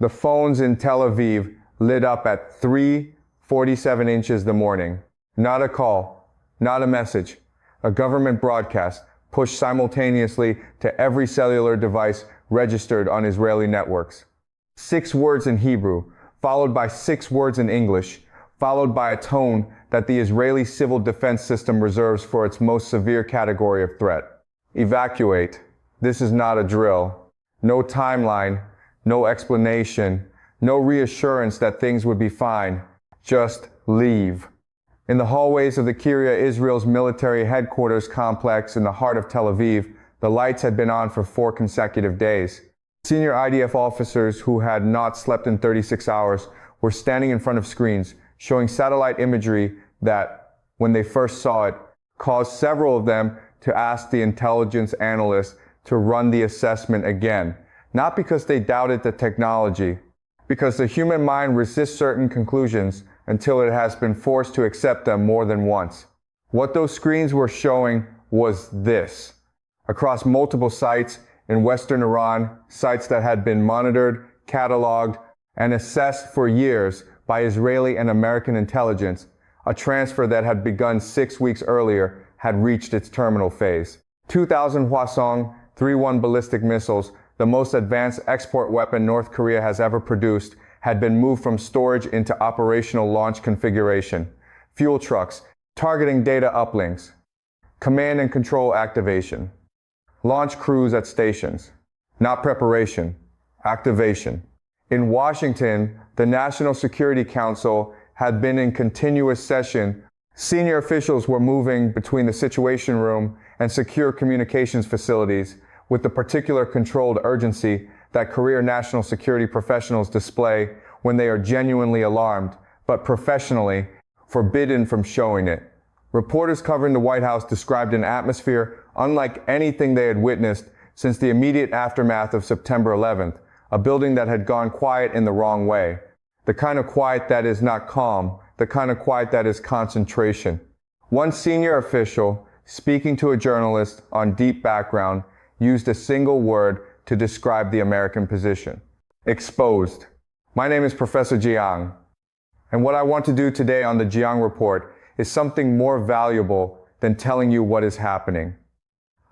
The phones in Tel Aviv lit up at 3:47 inches the morning. Not a call, not a message. A government broadcast pushed simultaneously to every cellular device registered on Israeli networks. 6 words in Hebrew, followed by 6 words in English, followed by a tone that the Israeli civil defense system reserves for its most severe category of threat. Evacuate. This is not a drill. No timeline, no explanation, no reassurance that things would be fine. Just leave. In the hallways of the Kiryat Israel's military headquarters complex in the heart of Tel Aviv, the lights had been on for 4 consecutive days. Senior IDF officers who had not slept in 36 hours were standing in front of screens, showing satellite imagery that, when they first saw it, caused several of them to ask the intelligence analysts to run the assessment again. Not because they doubted the technology, because the human mind resists certain conclusions until it has been forced to accept them more than once. What those screens were showing was this. Across multiple sites in Western Iran, sites that had been monitored, cataloged, and assessed for years by Israeli and American intelligence, a transfer that had begun 6 weeks earlier had reached its terminal phase. 2,000 Hwasong-31 ballistic missiles, the most advanced export weapon North Korea has ever produced, had been moved from storage into operational launch configuration. Fuel trucks, targeting data uplinks, command and control activation, launch crews at stations, not preparation, activation. In Washington, the National Security Council had been in continuous session. Senior officials were moving between the Situation Room and secure communications facilities with the particular controlled urgency that career national security professionals display when they are genuinely alarmed, but professionally forbidden from showing it. Reporters covering the White House described an atmosphere unlike anything they had witnessed since the immediate aftermath of September 11th, a building that had gone quiet in the wrong way. The kind of quiet that is not calm, the kind of quiet that is concentration. One senior official, speaking to a journalist on deep background, used a single word to describe the American position. Exposed. My name is Professor Jiang, and what I want to do today on the Jiang Report is something more valuable than telling you what is happening.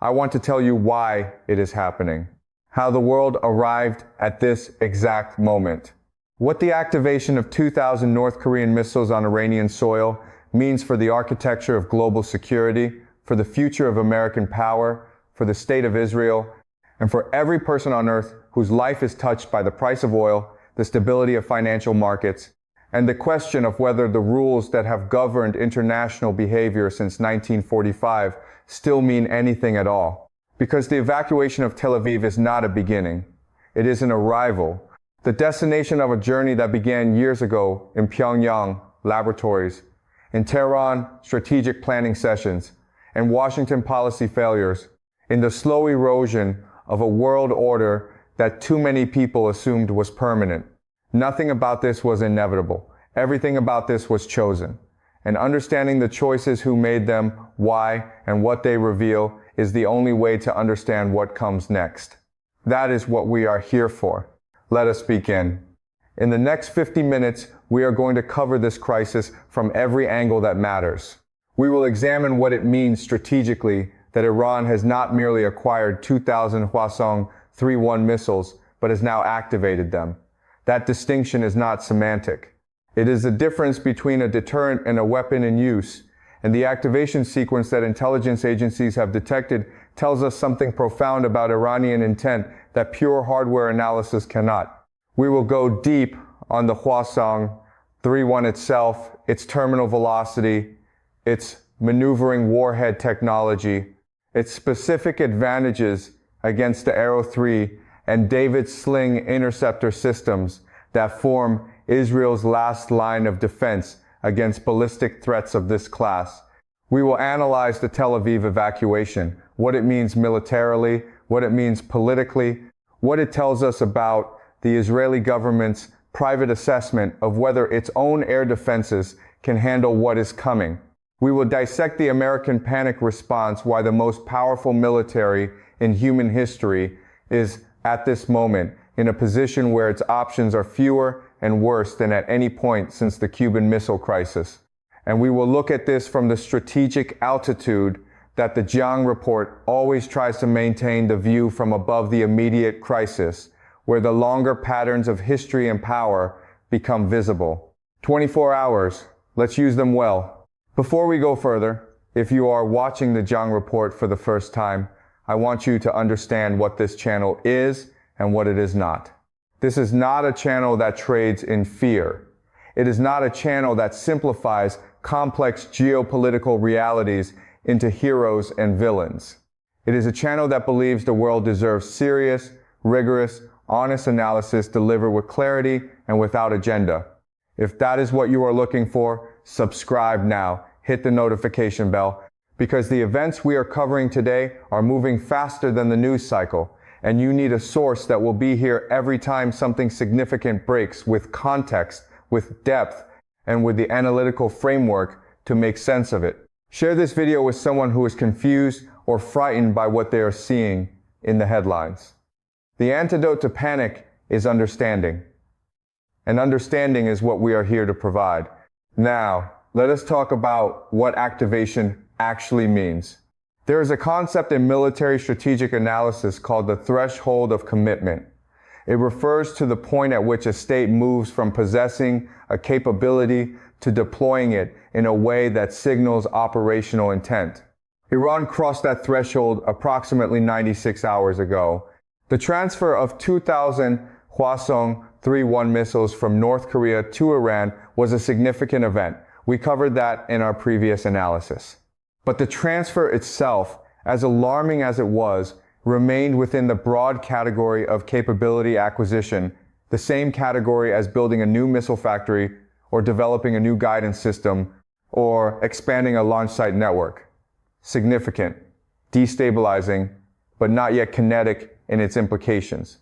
I want to tell you why it is happening, how the world arrived at this exact moment, what the activation of 2,000 North Korean missiles on Iranian soil means for the architecture of global security, for the future of American power, for the state of Israel, and for every person on earth whose life is touched by the price of oil, the stability of financial markets, and the question of whether the rules that have governed international behavior since 1945 still mean anything at all. Because the evacuation of Tel Aviv is not a beginning. It is an arrival, the destination of a journey that began years ago in Pyongyang laboratories, in Tehran strategic planning sessions, and Washington policy failures, in the slow erosion of a world order that too many people assumed was permanent. Nothing about this was inevitable. Everything about this was chosen. And understanding the choices who made them, why, and what they reveal is the only way to understand what comes next. That is what we are here for. Let us begin. In the next 50 minutes, we are going to cover this crisis from every angle that matters. We will examine what it means strategically that Iran has not merely acquired 2,000 Hwasong-31 missiles, but has now activated them. That distinction is not semantic. It is the difference between a deterrent and a weapon in use, and the activation sequence that intelligence agencies have detected tells us something profound about Iranian intent that pure hardware analysis cannot. We will go deep on the Hwasong-31 itself, its terminal velocity, its maneuvering warhead technology, its specific advantages against the Arrow 3 and David's Sling interceptor systems that form Israel's last line of defense against ballistic threats of this class. We will analyze the Tel Aviv evacuation, what it means militarily, what it means politically, what it tells us about the Israeli government's private assessment of whether its own air defenses can handle what is coming. We will dissect the American panic response, why the most powerful military in human history is, at this moment, in a position where its options are fewer and worse than at any point since the Cuban Missile Crisis. And we will look at this from the strategic altitude that the Jiang report always tries to maintain the view from above the immediate crisis, where the longer patterns of history and power become visible. 24 hours. Let's use them well. Before we go further, if you are watching the Jiang report for the first time, I want you to understand what this channel is and what it is not. This is not a channel that trades in fear. It is not a channel that simplifies complex geopolitical realities into heroes and villains. It is a channel that believes the world deserves serious, rigorous, honest analysis delivered with clarity and without agenda. If that is what you are looking for, subscribe now, hit the notification bell, because the events we are covering today are moving faster than the news cycle, and you need a source that will be here every time something significant breaks, with context, with depth, and with the analytical framework to make sense of it. Share this video with someone who is confused or frightened by what they are seeing in the headlines. The antidote to panic is understanding. And understanding is what we are here to provide. Now, let us talk about what activation actually means. There is a concept in military strategic analysis called the threshold of commitment. It refers to the point at which a state moves from possessing a capability to deploying it in a way that signals operational intent. Iran crossed that threshold approximately 96 hours ago. The transfer of 2,000 Hwasong-31 missiles from North Korea to Iran was a significant event. We covered that in our previous analysis. But the transfer itself, as alarming as it was, remained within the broad category of capability acquisition, the same category as building a new missile factory or developing a new guidance system or expanding a launch site network. Significant, destabilizing, but not yet kinetic in its implications.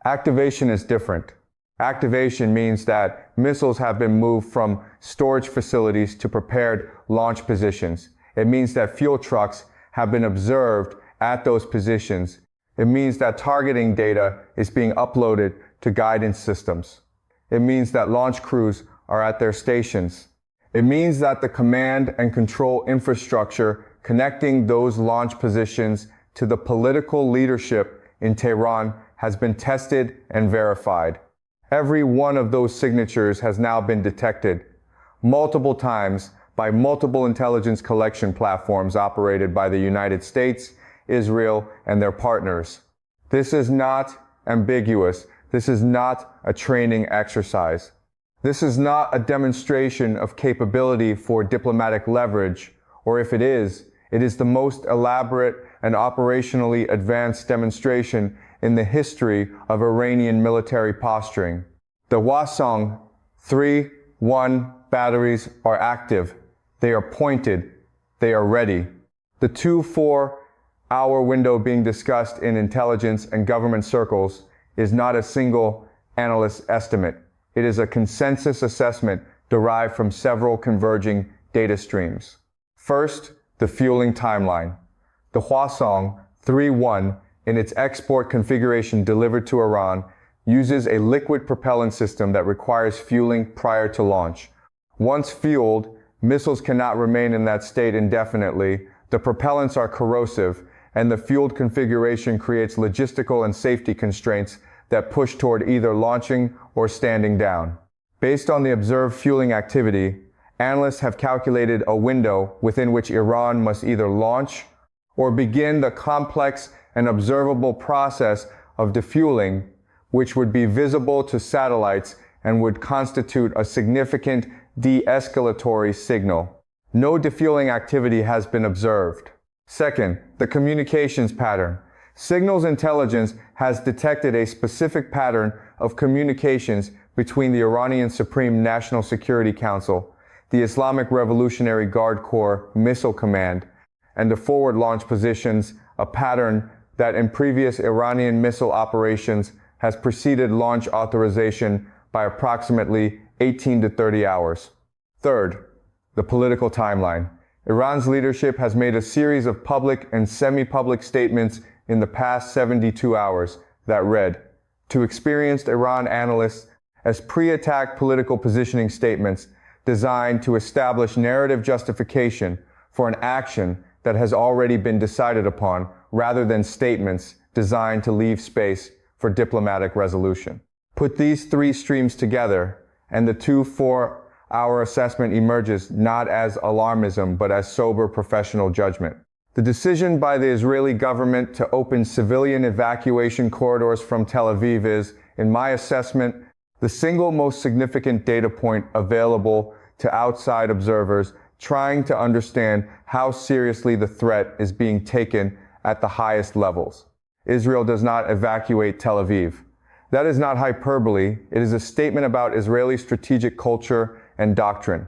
Activation is different. Activation means that missiles have been moved from storage facilities to prepared launch positions. It means that fuel trucks have been observed at those positions. It means that targeting data is being uploaded to guidance systems. It means that launch crews are at their stations. It means that the command and control infrastructure connecting those launch positions to the political leadership in Tehran has been tested and verified. Every one of those signatures has now been detected multiple times by multiple intelligence collection platforms operated by the United States, Israel, and their partners. This is not ambiguous. This is not a training exercise. This is not a demonstration of capability for diplomatic leverage, or if it is the most elaborate and operationally advanced demonstration in the history of Iranian military posturing. The Hwasong-31 batteries are active. They are pointed. They are ready. The 2-4-hour window being discussed in intelligence and government circles is not a single analyst's estimate. It is a consensus assessment derived from several converging data streams. First, the fueling timeline. The Hwasong-31, in its export configuration delivered to Iran, uses a liquid propellant system that requires fueling prior to launch. Once fueled, missiles cannot remain in that state indefinitely. The propellants are corrosive, and the fueled configuration creates logistical and safety constraints that push toward either launching or standing down. Based on the observed fueling activity, analysts have calculated a window within which Iran must either launch or begin the complex and observable process of defueling, which would be visible to satellites and would constitute a significant de-escalatory signal. No defueling activity has been observed. Second, the communications pattern. Signals intelligence has detected a specific pattern of communications between the Iranian Supreme National Security Council, the Islamic Revolutionary Guard Corps Missile Command, and the forward launch positions, a pattern that in previous Iranian missile operations has preceded launch authorization by approximately 18 to 30 hours. Third, the political timeline. Iran's leadership has made a series of public and semi-public statements in the past 72 hours that read, to experienced Iran analysts as pre-attack political positioning statements designed to establish narrative justification for an action that has already been decided upon, rather than statements designed to leave space for diplomatic resolution. Put these three streams together, and the 24-hour assessment emerges not as alarmism, but as sober professional judgment. The decision by the Israeli government to open civilian evacuation corridors from Tel Aviv is, in my assessment, the single most significant data point available to outside observers trying to understand how seriously the threat is being taken at the highest levels. Israel does not evacuate Tel Aviv. That is not hyperbole. It is a statement about Israeli strategic culture and doctrine.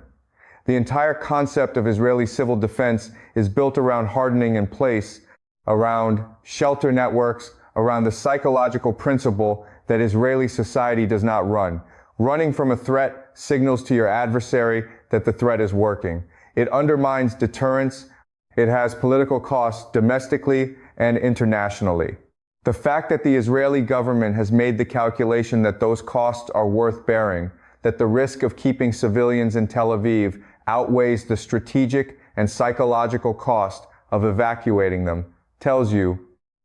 The entire concept of Israeli civil defense is built around hardening in place, around shelter networks, around the psychological principle that Israeli society does not run. Running from a threat signals to your adversary that the threat is working. It undermines deterrence. It has political costs domestically and internationally. The fact that the Israeli government has made the calculation that those costs are worth bearing, that the risk of keeping civilians in Tel Aviv outweighs the strategic and psychological cost of evacuating them, tells you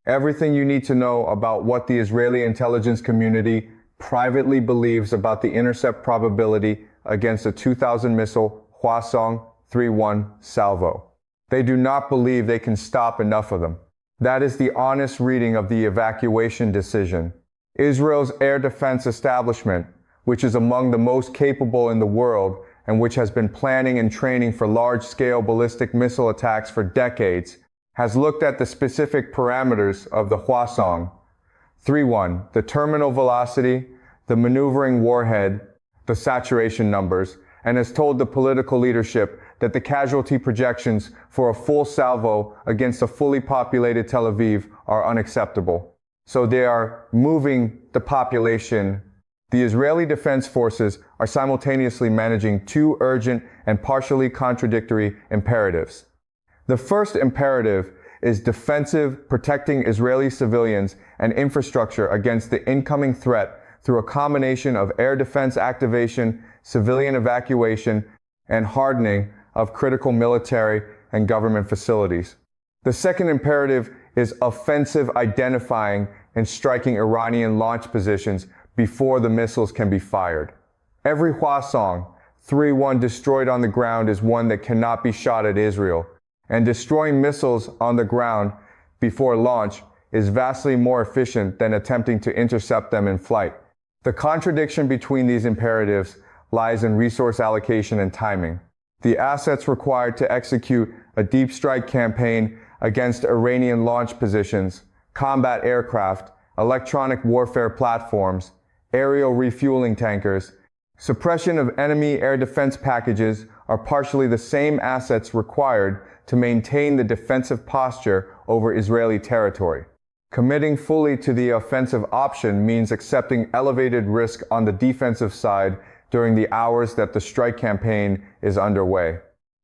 everything you need to know about what the Israeli intelligence community privately believes about the intercept probability against a 2000 missile Hwasong-31 salvo. They do not believe they can stop enough of them. That is the honest reading of the evacuation decision. Israel's air defense establishment, which is among the most capable in the world and which has been planning and training for large-scale ballistic missile attacks for decades, has looked at the specific parameters of the Hwasong-31, the terminal velocity, the maneuvering warhead, the saturation numbers, and has told the political leadership that the casualty projections for a full salvo against a fully populated Tel Aviv are unacceptable. So they are moving the population. The Israeli Defense Forces are simultaneously managing two urgent and partially contradictory imperatives. The first imperative is defensive, protecting Israeli civilians and infrastructure against the incoming threat through a combination of air defense activation, civilian evacuation, and hardening of critical military and government facilities. The second imperative is offensive identifying and striking Iranian launch positions before the missiles can be fired. Every Hwasong-31 destroyed on the ground is one that cannot be shot at Israel, and destroying missiles on the ground before launch is vastly more efficient than attempting to intercept them in flight. The contradiction between these imperatives lies in resource allocation and timing. The assets required to execute a deep strike campaign against Iranian launch positions, combat aircraft, electronic warfare platforms, aerial refueling tankers, suppression of enemy air defense packages are partially the same assets required to maintain the defensive posture over Israeli territory. Committing fully to the offensive option means accepting elevated risk on the defensive side during the hours that the strike campaign is underway.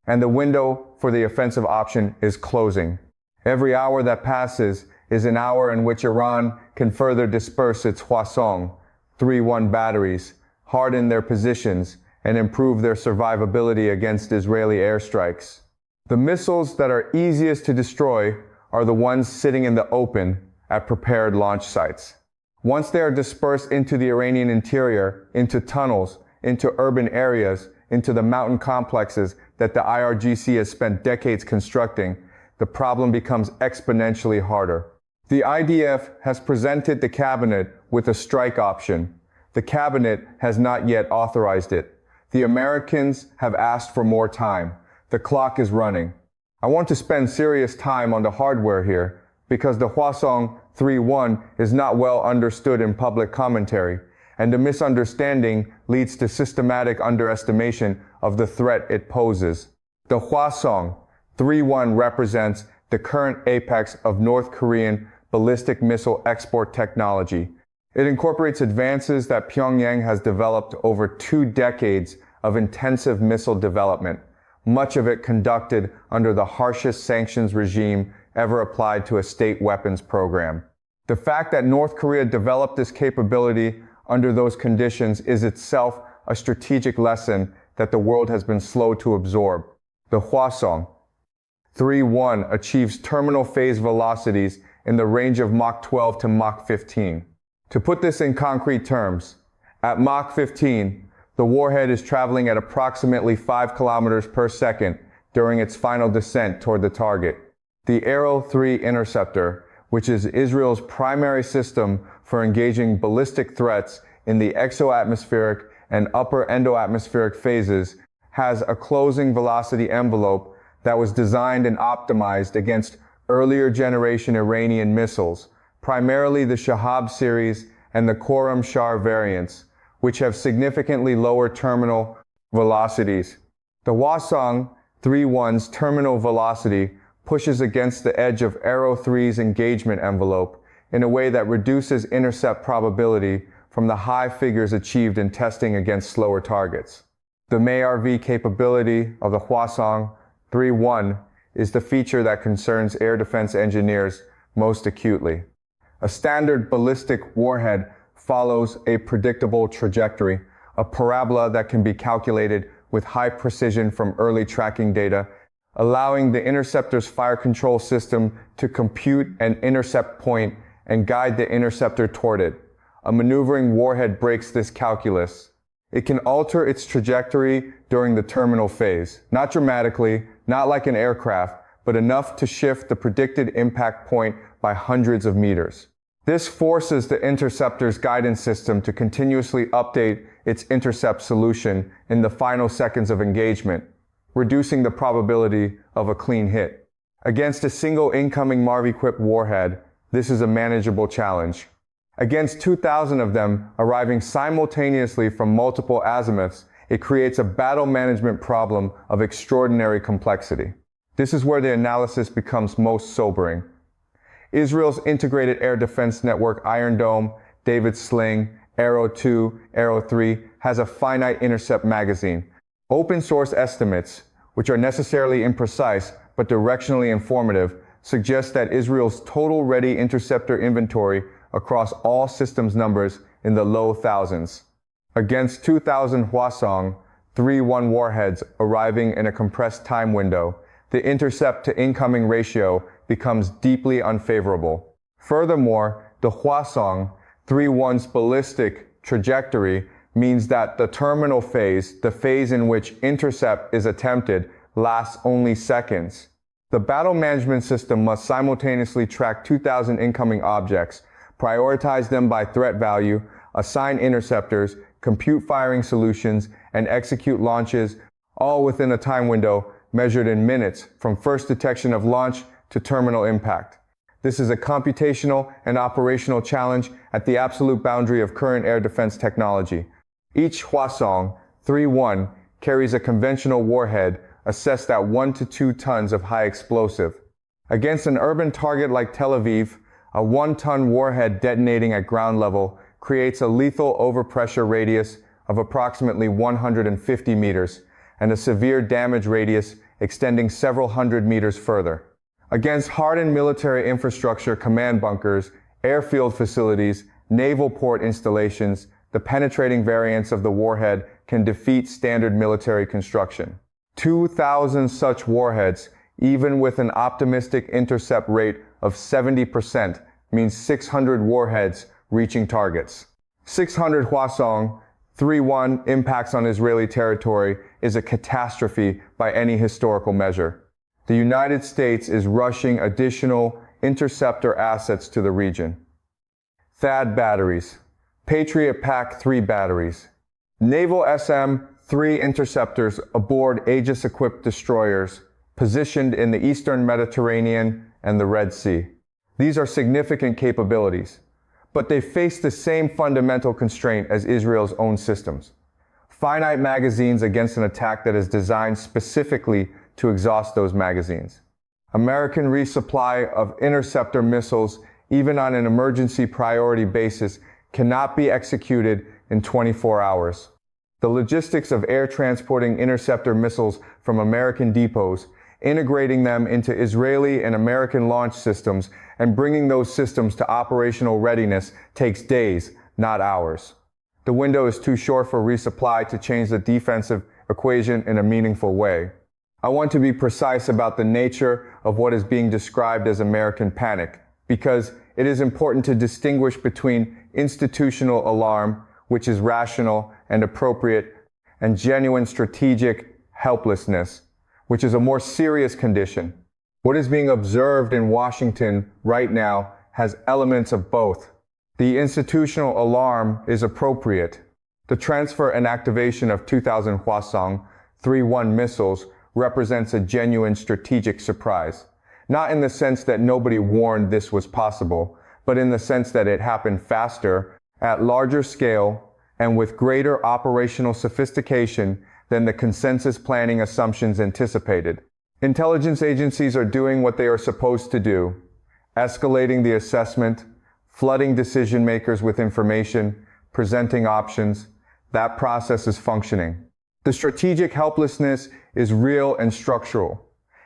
And the window for the offensive option is closing. Every hour that passes is an hour in which Iran can further disperse its Hwasong-31 batteries, harden their positions, and improve their survivability against Israeli airstrikes. The missiles that are easiest to destroy are the ones sitting in the open at prepared launch sites. Once they are dispersed into the Iranian interior, into tunnels, into urban areas, into the mountain complexes that the IRGC has spent decades constructing, the problem becomes exponentially harder. The IDF has presented the cabinet with a strike option. The cabinet has not yet authorized it. The Americans have asked for more time. The clock is running. I want to spend serious time on the hardware here because the Hwasong-31 is not well understood in public commentary, and the misunderstanding leads to systematic underestimation of the threat it poses. The Hwasong-31 represents the current apex of North Korean ballistic missile export technology. It incorporates advances that Pyongyang has developed over 2 decades of intensive missile development, much of it conducted under the harshest sanctions regime ever applied to a state weapons program. The fact that North Korea developed this capability under those conditions is itself a strategic lesson that the world has been slow to absorb. The Hwasong-31 achieves terminal phase velocities in the range of Mach 12 to Mach 15. To put this in concrete terms, at Mach 15, the warhead is traveling at approximately 5 kilometers per second during its final descent toward the target. The Arrow 3 interceptor, which is Israel's primary system for engaging ballistic threats in the exoatmospheric and upper endoatmospheric phases, has a closing velocity envelope that was designed and optimized against earlier generation Iranian missiles, primarily the Shahab series and the Khorram-Shah variants, which have significantly lower terminal velocities. The Hwasong-31's terminal velocity pushes against the edge of Arrow 3's engagement envelope in a way that reduces intercept probability from the high figures achieved in testing against slower targets. The MARV capability of the Hwasong-31 is the feature that concerns air defense engineers most acutely. A standard ballistic warhead follows a predictable trajectory, a parabola that can be calculated with high precision from early tracking data, allowing the interceptor's fire control system to compute an intercept point and guide the interceptor toward it. A maneuvering warhead breaks this calculus. It can alter its trajectory during the terminal phase, not dramatically, not like an aircraft, but enough to shift the predicted impact point by hundreds of meters. This forces the interceptor's guidance system to continuously update its intercept solution in the final seconds of engagement, reducing the probability of a clean hit. Against a single incoming MARV-equipped warhead, this is a manageable challenge. Against 2,000 of them arriving simultaneously from multiple azimuths, it creates a battle management problem of extraordinary complexity. This is where the analysis becomes most sobering. Israel's integrated air defense network Iron Dome, David's Sling, Arrow 2, Arrow 3 has a finite intercept magazine. Open source estimates, which are necessarily imprecise but directionally informative, suggest that Israel's total ready interceptor inventory across all systems numbers in the low thousands. Against 2,000 Hwasong-31 warheads arriving in a compressed time window, the intercept to incoming ratio becomes deeply unfavorable. Furthermore, the Hwasong-31's ballistic trajectory means that the terminal phase, the phase in which intercept is attempted, lasts only seconds. The battle management system must simultaneously track 2,000 incoming objects, prioritize them by threat value, assign interceptors, compute firing solutions, and execute launches, all within a time window measured in minutes from first detection of launch to terminal impact. This is a computational and operational challenge at the absolute boundary of current air defense technology. Each Hwasong-31 carries a conventional warhead assessed at 1 to 2 tons of high explosive. Against an urban target like Tel Aviv, a 1-ton warhead detonating at ground level creates a lethal overpressure radius of approximately 150 meters and a severe damage radius extending several hundred meters further. Against hardened military infrastructure, command bunkers, airfield facilities, naval port installations, the penetrating variants of the warhead can defeat standard military construction. 2,000 such warheads, even with an optimistic intercept rate of 70%, means 600 warheads reaching targets. 600 Hwasong-31 impacts on Israeli territory is a catastrophe by any historical measure. The United States is rushing additional interceptor assets to the region. THAAD batteries, Patriot PAC-3 batteries, naval SM-3 interceptors aboard Aegis-equipped destroyers positioned in the Eastern Mediterranean and the Red Sea. These are significant capabilities, but they face the same fundamental constraint as Israel's own systems: finite magazines against an attack that is designed specifically to exhaust those magazines. American resupply of interceptor missiles, even on an emergency priority basis, cannot be executed in 24 hours. The logistics of air transporting interceptor missiles from American depots integrating them into Israeli and American launch systems and bringing those systems to operational readiness takes days, not hours. The window is too short for resupply to change the defensive equation in a meaningful way. I want to be precise about the nature of what is being described as American panic, because it is important to distinguish between institutional alarm, which is rational and appropriate, and genuine strategic helplessness, which is a more serious condition. What is being observed in Washington right now has elements of both. The institutional alarm is appropriate. The transfer and activation of 2,000 Hwasong-31 missiles represents a genuine strategic surprise. Not in the sense that nobody warned this was possible, but in the sense that it happened faster, at larger scale, and with greater operational sophistication than the consensus planning assumptions anticipated. Intelligence agencies are doing what they are supposed to do, escalating the assessment, flooding decision makers with information, presenting options. That process is functioning. The strategic helplessness is real and structural,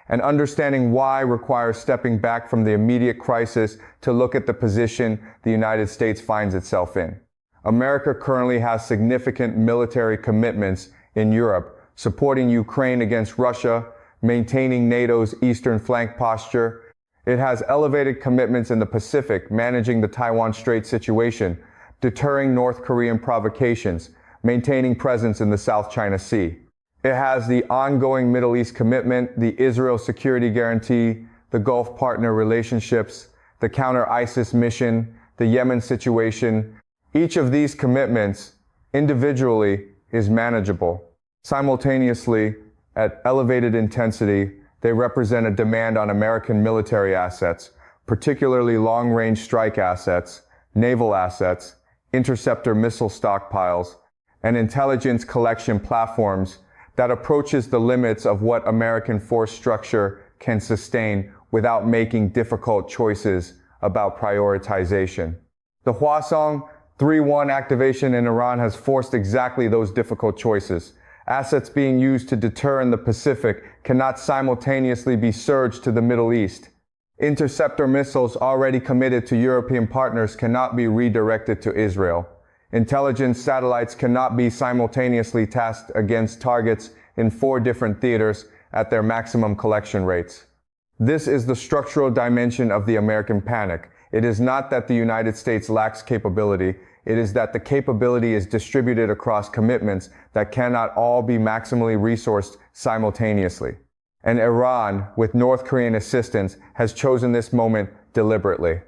and understanding why requires stepping back from the immediate crisis to look at the position the United States finds itself in. America currently has significant military commitments in Europe, supporting Ukraine against Russia, maintaining NATO's eastern flank posture. It has elevated commitments in the Pacific, managing the Taiwan Strait situation, deterring North Korean provocations, maintaining presence in the South China Sea. It has the ongoing Middle East commitment, the Israel security guarantee, the Gulf partner relationships, the counter-ISIS mission, the Yemen situation. Each of these commitments, individually, is manageable. Simultaneously, at elevated intensity, they represent a demand on American military assets, particularly long-range strike assets, naval assets, interceptor missile stockpiles, and intelligence collection platforms that approaches the limits of what American force structure can sustain without making difficult choices about prioritization. The Hwasong-31 activation in Iran has forced exactly those difficult choices. Assets being used to deter in the Pacific cannot simultaneously be surged to the Middle East. Interceptor missiles already committed to European partners cannot be redirected to Israel. Intelligence satellites cannot be simultaneously tasked against targets in 4 different theaters at their maximum collection rates. This is the structural dimension of the American panic. It is not that the United States lacks capability. It is that the capability is distributed across commitments that cannot all be maximally resourced simultaneously. And Iran, with North Korean assistance, has chosen this moment deliberately.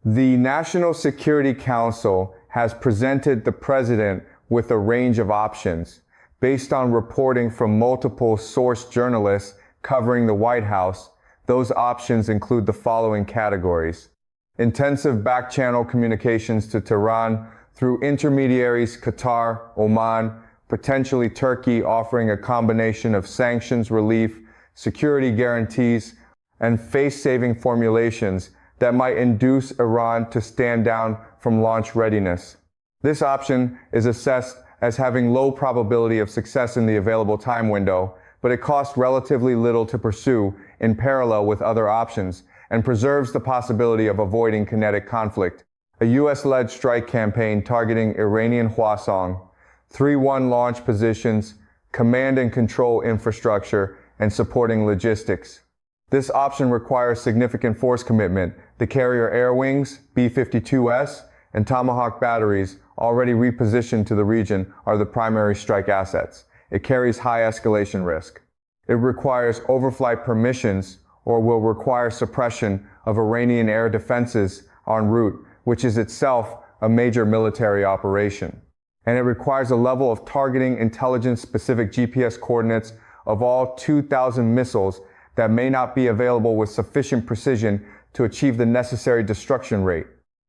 The National Security Council has presented the president with a range of options based on reporting from multiple source journalists covering the White House. Those options include the following categories: intensive back-channel communications to Tehran through intermediaries Qatar, Oman, potentially Turkey, offering a combination of sanctions relief, security guarantees, and face-saving formulations that might induce Iran to stand down from launch readiness. This option is assessed as having low probability of success in the available time window, but it costs relatively little to pursue in parallel with other options and preserves the possibility of avoiding kinetic conflict. A U.S.-led strike campaign targeting Iranian Hwasong-31 launch positions, command and control infrastructure, and supporting logistics. This option requires significant force commitment. The carrier air wings, B-52S, and Tomahawk batteries, already repositioned to the region, are the primary strike assets. It carries high escalation risk. It requires overflight permissions or will require suppression of Iranian air defenses en route, which is itself a major military operation. And it requires a level of targeting intelligence-specific GPS coordinates of all 2,000 missiles that may not be available with sufficient precision to achieve the necessary destruction rate.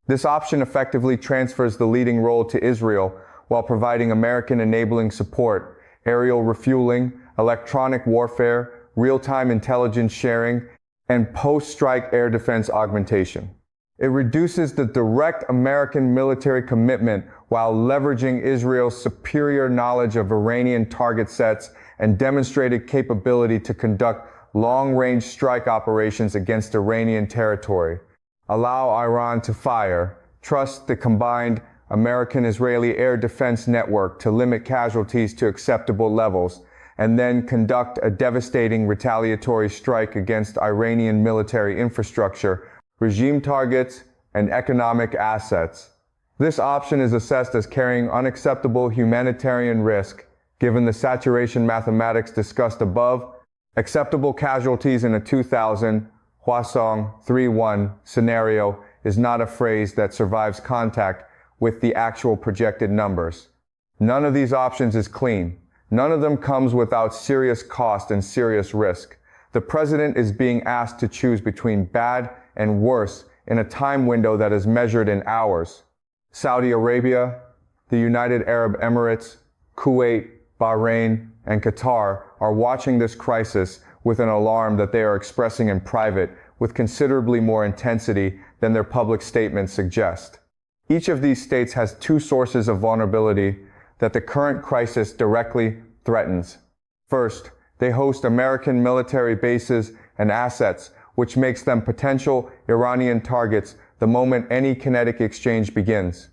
This option effectively transfers the leading role to Israel while providing American enabling support, aerial refueling, electronic warfare, real-time intelligence sharing, and post-strike air defense augmentation. It reduces the direct American military commitment while leveraging Israel's superior knowledge of Iranian target sets and demonstrated capability to conduct long-range strike operations against Iranian territory, allow Iran to fire, trust the combined American-Israeli air defense network to limit casualties to acceptable levels, and then conduct a devastating retaliatory strike against Iranian military infrastructure, regime targets, and economic assets. This option is assessed as carrying unacceptable humanitarian risk, given the saturation mathematics discussed above. Acceptable casualties in a 2000 Hwasong-31 scenario is not a phrase that survives contact with the actual projected numbers. None of these options is clean. None of them comes without serious cost and serious risk. The president is being asked to choose between bad and worse in a time window that is measured in hours. Saudi Arabia, the United Arab Emirates, Kuwait, Bahrain, and Qatar are watching this crisis with an alarm that they are expressing in private with considerably more intensity than their public statements suggest. Each of these states has two sources of vulnerability that the current crisis directly threatens. First, they host American military bases and assets, which makes them potential Iranian targets the moment any kinetic exchange begins.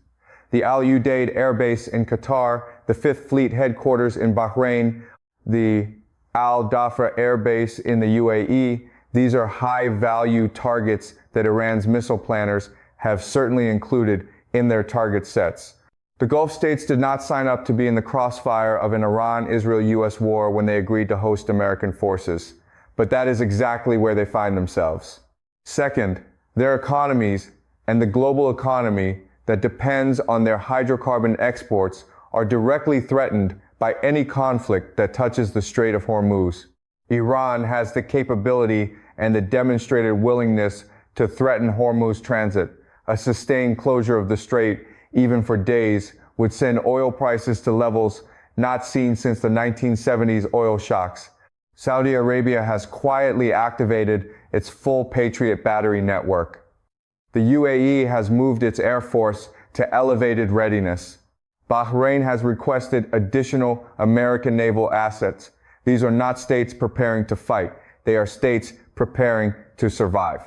The Al Udeid Air Base in Qatar, the 5th Fleet headquarters in Bahrain, the Al Dhafra Air Base in the UAE, these are high-value targets that Iran's missile planners have certainly included in their target sets. The Gulf states did not sign up to be in the crossfire of an Iran-Israel-US war when they agreed to host American forces, but that is exactly where they find themselves. Second, their economies and the global economy that depends on their hydrocarbon exports are directly threatened by any conflict that touches the Strait of Hormuz. Iran has the capability and the demonstrated willingness to threaten Hormuz transit. A sustained closure of the strait, even for days, would send oil prices to levels not seen since the 1970s oil shocks. Saudi Arabia has quietly activated its full Patriot battery network. The UAE has moved its air force to elevated readiness. Bahrain has requested additional American naval assets. These are not states preparing to fight. They are states preparing to survive.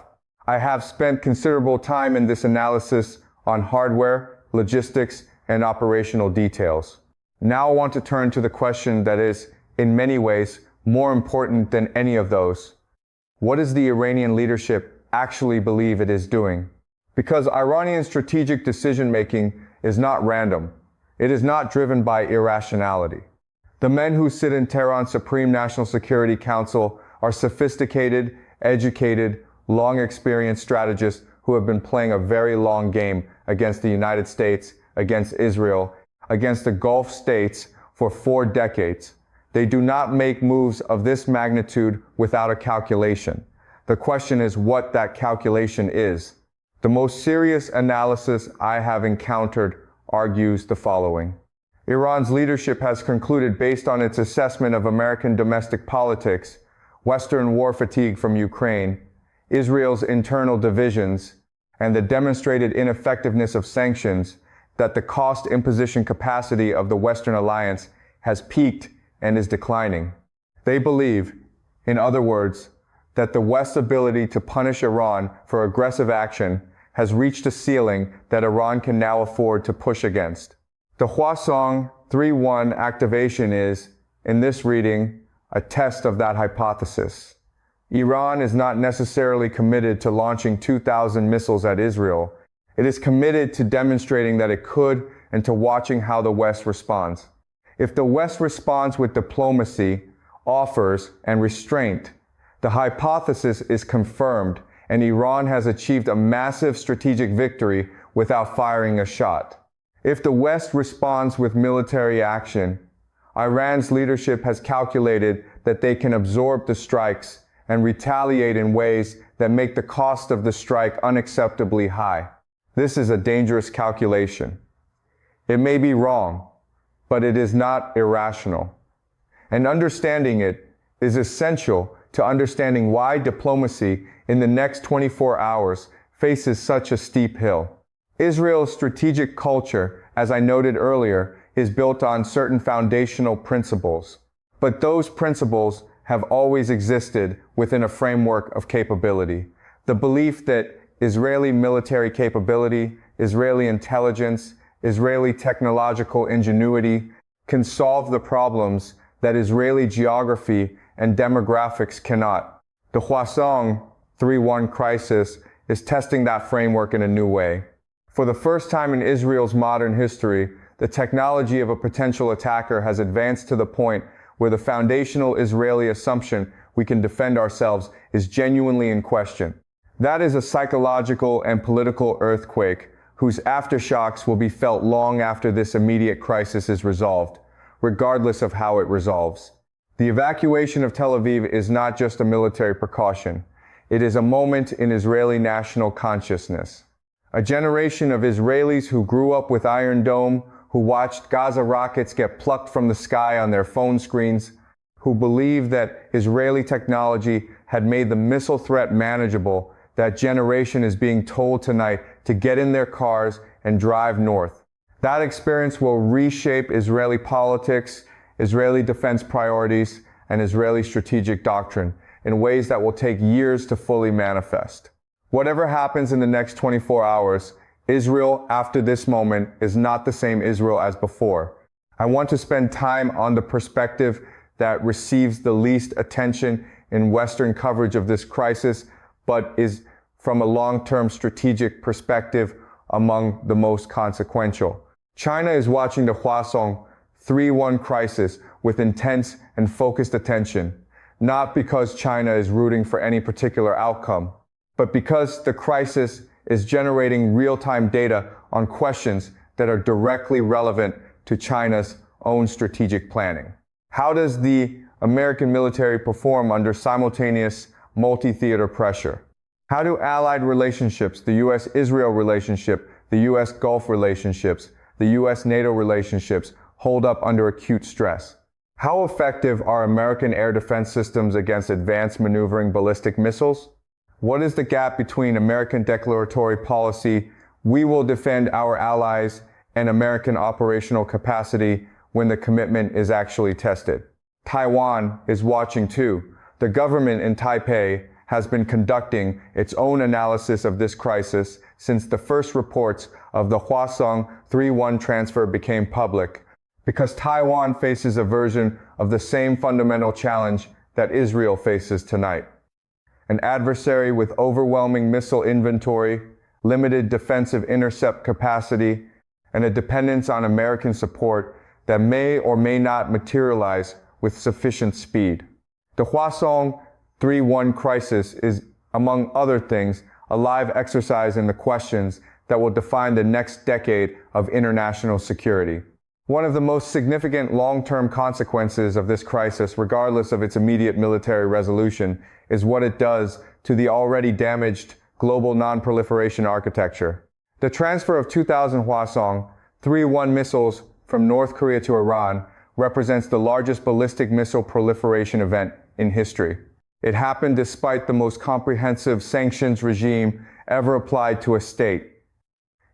I have spent considerable time in this analysis on hardware, logistics, and operational details. Now I want to turn to the question that is, in many ways, more important than any of those. What does the Iranian leadership actually believe it is doing? Because Iranian strategic decision-making is not random. It is not driven by irrationality. The men who sit in Tehran's Supreme National Security Council are sophisticated, educated, long-experienced strategists who have been playing a very long game against the United States, against Israel, against the Gulf states for 4 decades. They do not make moves of this magnitude without a calculation. The question is what that calculation is. The most serious analysis I have encountered argues the following. Iran's leadership has concluded, based on its assessment of American domestic politics, Western war fatigue from Ukraine, Israel's internal divisions, and the demonstrated ineffectiveness of sanctions, that the cost imposition capacity of the Western alliance has peaked and is declining. They believe, in other words, that the West's ability to punish Iran for aggressive action has reached a ceiling that Iran can now afford to push against. The Hwasong-31 activation is, in this reading, a test of that hypothesis. Iran is not necessarily committed to launching 2,000 missiles at Israel. It is committed to demonstrating that it could and to watching how the West responds. If the West responds with diplomacy, offers, and restraint, the hypothesis is confirmed and Iran has achieved a massive strategic victory without firing a shot. If the West responds with military action, Iran's leadership has calculated that they can absorb the strikes and retaliate in ways that make the cost of the strike unacceptably high. This is a dangerous calculation. It may be wrong, but it is not irrational. And understanding it is essential to understanding why diplomacy in the next 24 hours faces such a steep hill. Israel's strategic culture, as I noted earlier, is built on certain foundational principles. But those principles have always existed within a framework of capability. The belief that Israeli military capability, Israeli intelligence, Israeli technological ingenuity can solve the problems that Israeli geography and demographics cannot. The Hwasong-31 crisis is testing that framework in a new way. For the first time in Israel's modern history, the technology of a potential attacker has advanced to the point where the foundational Israeli assumption we can defend ourselves is genuinely in question. That is a psychological and political earthquake whose aftershocks will be felt long after this immediate crisis is resolved, regardless of how it resolves. The evacuation of Tel Aviv is not just a military precaution. It is a moment in Israeli national consciousness. A generation of Israelis who grew up with Iron Dome, who watched Gaza rockets get plucked from the sky on their phone screens, who believed that Israeli technology had made the missile threat manageable. That generation is being told tonight to get in their cars and drive north. That experience will reshape Israeli politics, Israeli defense priorities, and Israeli strategic doctrine in ways that will take years to fully manifest. Whatever happens in the next 24 hours, Israel after this moment is not the same Israel as before. I want to spend time on the perspective that receives the least attention in Western coverage of this crisis, but is from a long-term strategic perspective among the most consequential. China is watching the Hwasong-31 crisis with intense and focused attention, not because China is rooting for any particular outcome, but because the crisis is generating real-time data on questions that are directly relevant to China's own strategic planning. How does the American military perform under simultaneous multi-theater pressure? How do allied relationships, the U.S.-Israel relationship, the U.S.-Gulf relationships, the U.S.-NATO relationships hold up under acute stress? How effective are American air defense systems against advanced maneuvering ballistic missiles? What is the gap between American declaratory policy, we will defend our allies, and American operational capacity when the commitment is actually tested? Taiwan is watching too. The government in Taipei has been conducting its own analysis of this crisis since the first reports of the Hwasong-31 transfer became public, because Taiwan faces a version of the same fundamental challenge that Israel faces tonight. An adversary with overwhelming missile inventory, limited defensive intercept capacity, and a dependence on American support that may or may not materialize with sufficient speed. The Hwasong-31 crisis is, among other things, a live exercise in the questions that will define the next decade of international security. One of the most significant long-term consequences of this crisis, regardless of its immediate military resolution, is what it does to the already damaged global non-proliferation architecture. The transfer of 2,000 Hwasong-31 missiles from North Korea to Iran represents the largest ballistic missile proliferation event in history. It happened despite the most comprehensive sanctions regime ever applied to a state.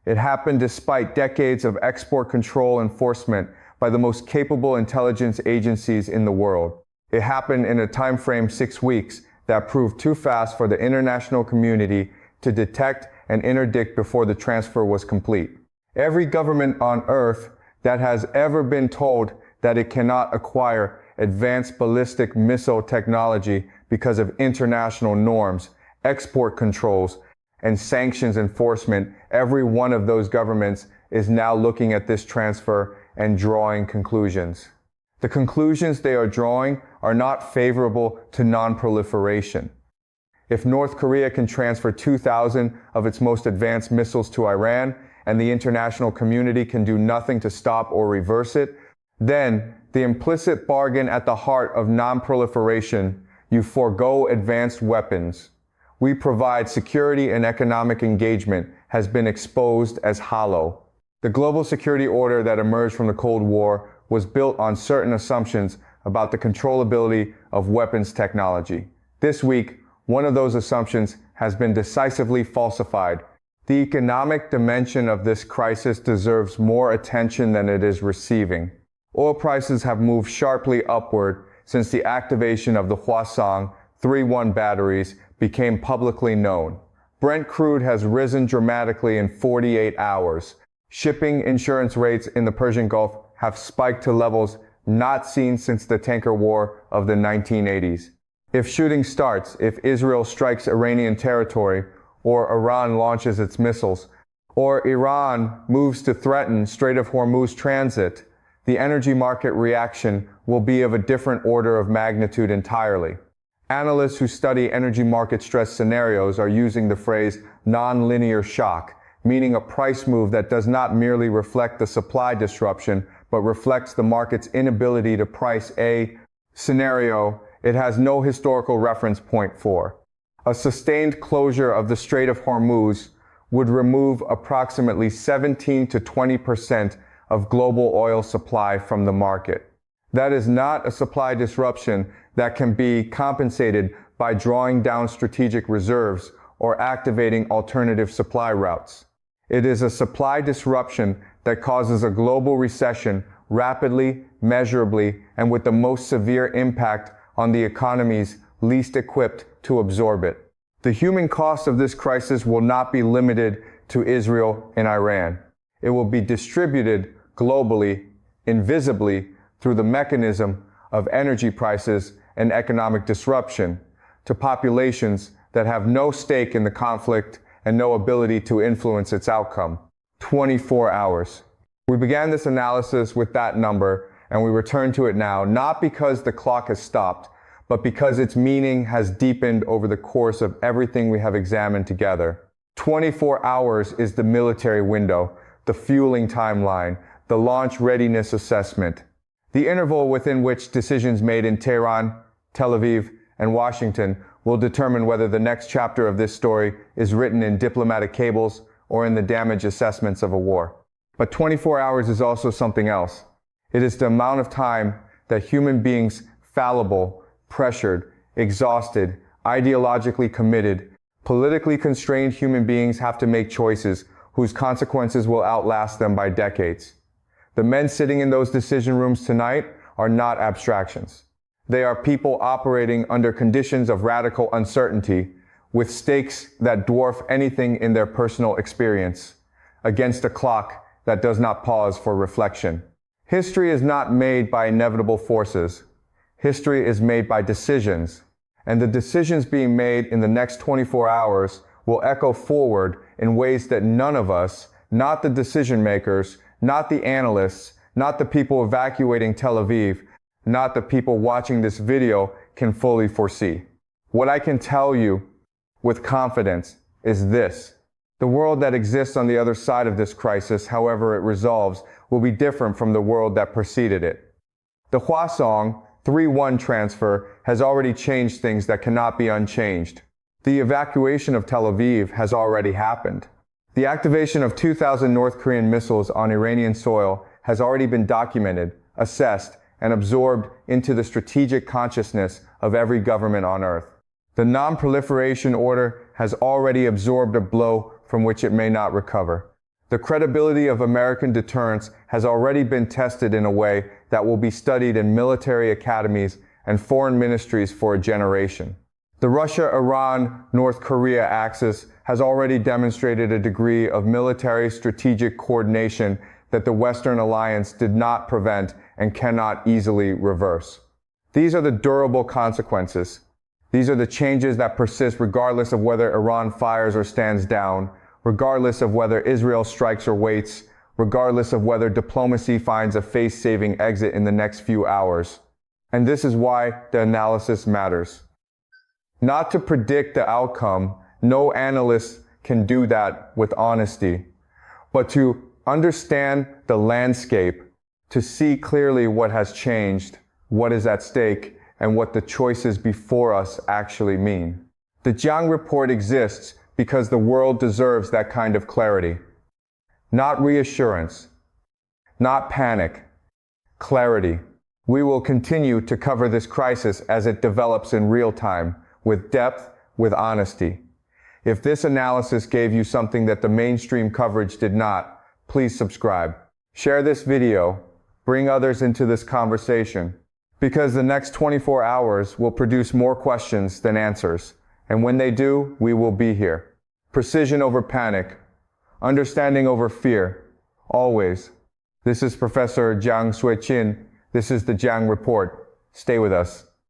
It happened despite decades of export control enforcement by the most capable intelligence agencies in the world. It happened in a time frame 6 weeks that proved too fast for the international community to detect and interdict before the transfer was complete. Every government on Earth that has ever been told that it cannot acquire advanced ballistic missile technology because of international norms, export controls, and sanctions enforcement, every one of those governments is now looking at this transfer and drawing conclusions. The conclusions they are drawing are not favorable to non-proliferation. If North Korea can transfer 2,000 of its most advanced missiles to Iran, and the international community can do nothing to stop or reverse it, then the implicit bargain at the heart of non-proliferation, you forego advanced weapons. We provide security and economic engagement, has been exposed as hollow. The global security order that emerged from the Cold War was built on certain assumptions about the controllability of weapons technology. This week, one of those assumptions has been decisively falsified. The economic dimension of this crisis deserves more attention than it is receiving. Oil prices have moved sharply upward since the activation of the Hwasong-31 batteries became publicly known. Brent crude has risen dramatically in 48 hours. Shipping insurance rates in the Persian Gulf have spiked to levels not seen since the tanker war of the 1980s. If shooting starts, if Israel strikes Iranian territory, or Iran launches its missiles, or Iran moves to threaten Strait of Hormuz transit, the energy market reaction will be of a different order of magnitude entirely. Analysts who study energy market stress scenarios are using the phrase non-linear shock, meaning a price move that does not merely reflect the supply disruption, but reflects the market's inability to price a scenario it has no historical reference point for. A sustained closure of the Strait of Hormuz would remove approximately 17 to 20% of global oil supply from the market. That is not a supply disruption that can be compensated by drawing down strategic reserves or activating alternative supply routes. It is a supply disruption that causes a global recession rapidly, measurably, and with the most severe impact on the economies least equipped to absorb it. The human cost of this crisis will not be limited to Israel and Iran. It will be distributed globally, invisibly, through the mechanism of energy prices and economic disruption to populations that have no stake in the conflict and no ability to influence its outcome. 24 hours. We began this analysis with that number, and we return to it now, not because the clock has stopped, but because its meaning has deepened over the course of everything we have examined together. 24 hours is the military window, the fueling timeline, the launch readiness assessment, the interval within which decisions made in Tehran, Tel Aviv, and Washington will determine whether the next chapter of this story is written in diplomatic cables or in the damage assessments of a war. But 24 hours is also something else. It is the amount of time that human beings, fallible, pressured, exhausted, ideologically committed, politically constrained human beings have to make choices whose consequences will outlast them by decades. The men sitting in those decision rooms tonight are not abstractions. They are people operating under conditions of radical uncertainty, with stakes that dwarf anything in their personal experience, against a clock that does not pause for reflection. History is not made by inevitable forces. History is made by decisions, and the decisions being made in the next 24 hours will echo forward in ways that none of us, not the decision makers, not the analysts, not the people evacuating Tel Aviv, not the people watching this video, can fully foresee. What I can tell you with confidence is this. The world that exists on the other side of this crisis, however it resolves, will be different from the world that preceded it. The Hwasong-31 transfer has already changed things that cannot be unchanged. The evacuation of Tel Aviv has already happened. The activation of 2,000 North Korean missiles on Iranian soil has already been documented, assessed, and absorbed into the strategic consciousness of every government on Earth. The non-proliferation order has already absorbed a blow from which it may not recover. The credibility of American deterrence has already been tested in a way that will be studied in military academies and foreign ministries for a generation. The Russia-Iran-North Korea axis has already demonstrated a degree of military strategic coordination that the Western alliance did not prevent and cannot easily reverse. These are the durable consequences. These are the changes that persist regardless of whether Iran fires or stands down, regardless of whether Israel strikes or waits, regardless of whether diplomacy finds a face-saving exit in the next few hours. And this is why the analysis matters. Not to predict the outcome, no analyst can do that with honesty, but to understand the landscape, to see clearly what has changed, what is at stake, and what the choices before us actually mean. The Jiang report exists because the world deserves that kind of clarity. Not reassurance, not panic, clarity. We will continue to cover this crisis as it develops in real time, with depth, with honesty. If this analysis gave you something that the mainstream coverage did not, please subscribe. Share this video. Bring others into this conversation. Because the next 24 hours will produce more questions than answers. And when they do, we will be here. Precision over panic. Understanding over fear. Always. This is Professor Jiang Xueqin. This is the Jiang Report. Stay with us.